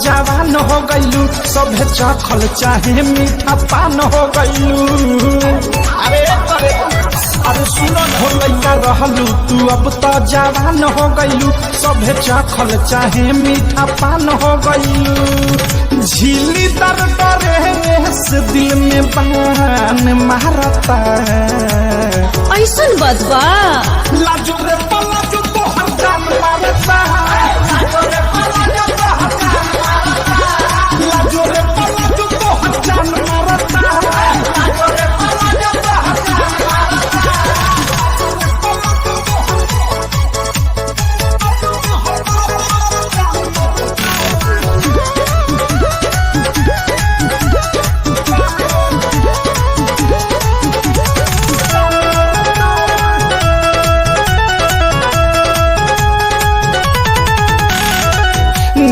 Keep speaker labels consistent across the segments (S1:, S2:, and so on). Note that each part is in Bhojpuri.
S1: जवान हो गईलू सभे चखल चाहे मीठा पान हो गईलू। अरे सुनो ढोलैया रहलू तू अब तो जवान हो गईलू सभे चखल चाहे मीठा पान हो गईलू। झीली दर डरे से दिल में बान मारता
S2: ऐसन बदबा
S1: लाजो रे पलाजो तो हर जान मारता लाजो रे पलाजो तो हर जान मारता।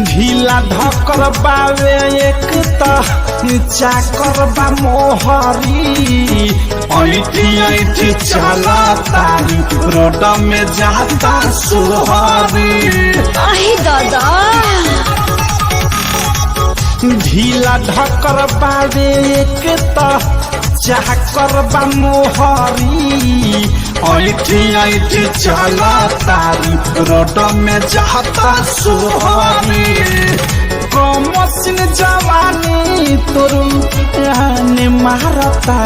S1: ढीला ढकर बावे एक चाकर बा मोहरी ऐठी ऐठी चला तारी रोड में जाता सोहरी।
S2: आहे दादा
S1: ढीला ढकर बावे एक चाकर बा मोहरी ऐठी ऐठी चला तारी रोड में जाता सोहरी। कमसिन जवानी तोरू ने मारता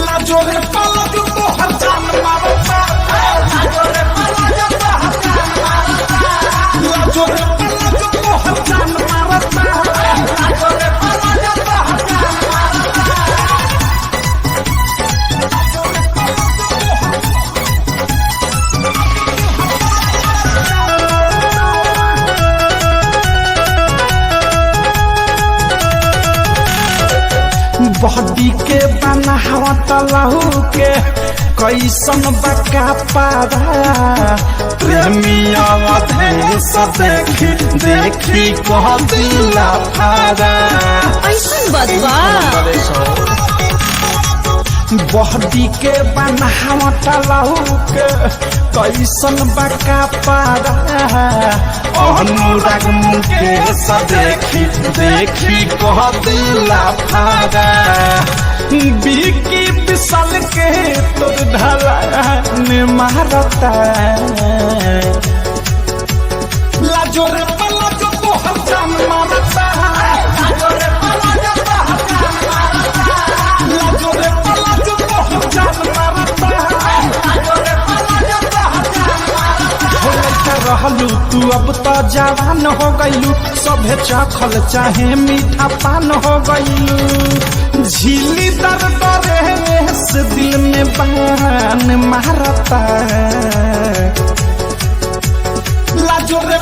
S1: लाजो रे पलाजो तो हर जान मारता लाजो रे पलाजो तो हर जान मारता लाजो रे पलाजो तो हर जान मारता लाजो रे पलाजो तो हर जान मारता। बॉडी के बनावा तलहू के कैसन बका पारा प्रेमिया देश देखी देखी कह दिला फारा
S2: ऐसन बदबा
S1: बॉडी के बनावा तलहू के कैसन बका पारा अनुराग मुकेश देखी देखी कह दिला फारा। बिकी विशाल के तो ढलान मारता लाजो रे पलाजो तो हर जान मारता लाजो रे पलाजो तो हर जान मारता लाजो रे पलाजो तो हर जान मारता लाजो रे पलाजो तो हर जान मारता। रहलू तू अब तो जवान हो गईलू सभे चखल चाहे मीठा पान हो गईलू। झीली दर डरे से दिल में बान मारता लाजो रे